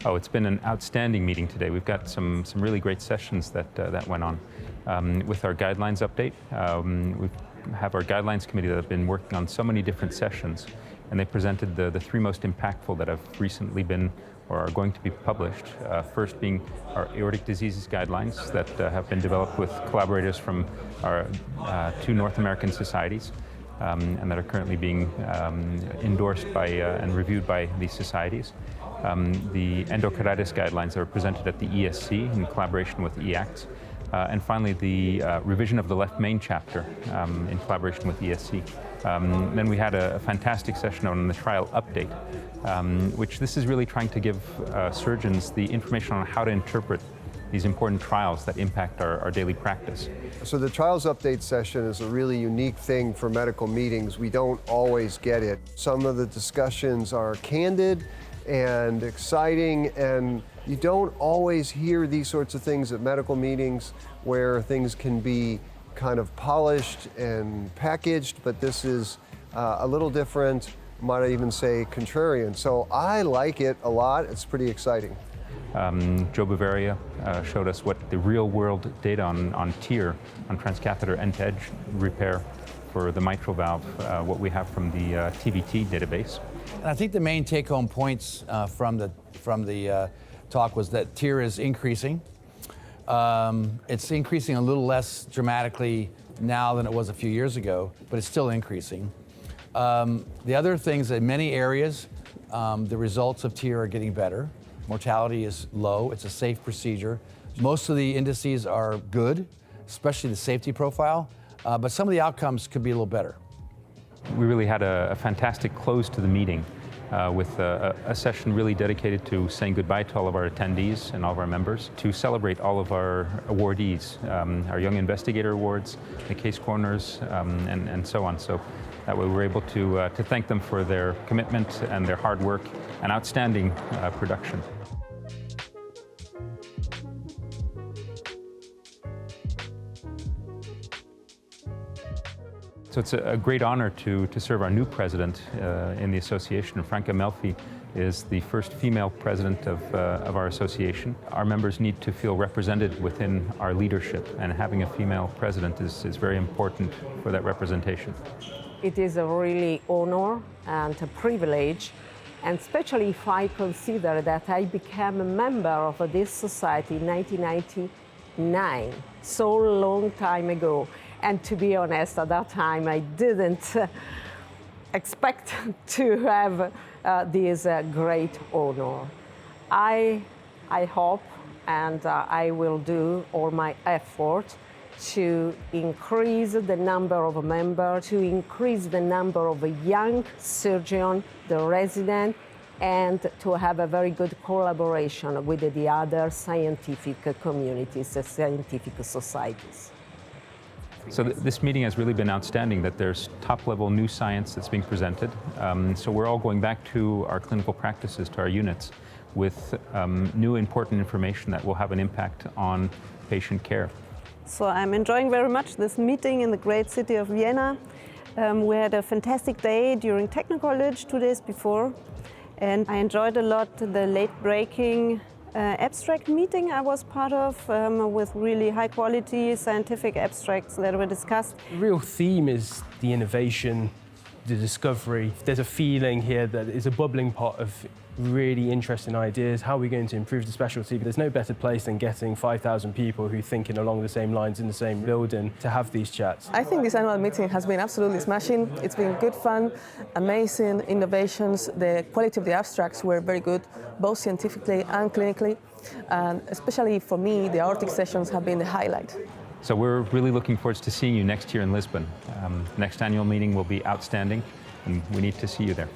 Oh, it's been an outstanding meeting today. We've got some really great sessions that went on. With our guidelines update, we have our guidelines committee that have been working on so many different sessions, and they presented the three most impactful that have recently been or are going to be published. First being our aortic diseases guidelines that have been developed with collaborators from our two North American societies, and that are currently being endorsed by and reviewed by these societies. The endocarditis guidelines that were presented at the ESC in collaboration with EACTS. And finally, the revision of the left main chapter in collaboration with ESC. Then we had a fantastic session on the trial update, which this is really trying to give surgeons the information on how to interpret these important trials that impact our daily practice. So the trials update session is a really unique thing for medical meetings. We don't always get it. Some of the discussions are candid and exciting, and you don't always hear these sorts of things at medical meetings where things can be kind of polished and packaged, but this is a little different, might I even say contrarian. So I like it a lot. It's pretty exciting. Joe Bavaria showed us what the real-world data on TEER, on transcatheter end-to-edge repair for the mitral valve, what we have from the TVT database. And I think the main take-home points from the talk was that TEER is increasing. It's increasing a little less dramatically now than it was a few years ago, but it's still increasing. The other things, in many areas, the results of TEER are getting better. Mortality is low. It's a safe procedure. Most of the indices are good, especially the safety profile, but some of the outcomes could be a little better. We really had a fantastic close to the meeting with a session really dedicated to saying goodbye to all of our attendees and all of our members, to celebrate all of our awardees, our Young Investigator Awards, the Case Corners, and so on. So that way we were able to thank them for their commitment and their hard work and outstanding production. So it's a great honor to serve our new president in the association. Franca Melfi is the first female president of our association. Our members need to feel represented within our leadership, and having a female president is very important for that representation. It is a really honor and a privilege, and especially if I consider that I became a member of this society in 1999, so long time ago. And to be honest, at that time, I didn't expect to have this great honor. I hope, and I will do all my effort to increase the number of members, to increase the number of young surgeons, the residents, and to have a very good collaboration with the other scientific communities, scientific societies. So this meeting has really been outstanding, that there's top-level new science that's being presented. So we're all going back to our clinical practices, to our units, with new important information that will have an impact on patient care. So I'm enjoying very much this meeting in the great city of Vienna. We had a fantastic day during Techno College 2 days before, and I enjoyed a lot the late-breaking abstract meeting I was part of, with really high-quality scientific abstracts that were discussed. The real theme is the innovation, the discovery. There's a feeling here that it's a bubbling pot of really interesting ideas. How are we going to improve the specialty? There's no better place than getting 5,000 people who are thinking along the same lines in the same building to have these chats. I think this annual meeting has been absolutely smashing. It's been good fun, amazing innovations. The quality of the abstracts were very good, both scientifically and clinically. And especially for me, the aortic sessions have been the highlight. So we're really looking forward to seeing you next year in Lisbon. Next annual meeting will be outstanding, and we need to see you there.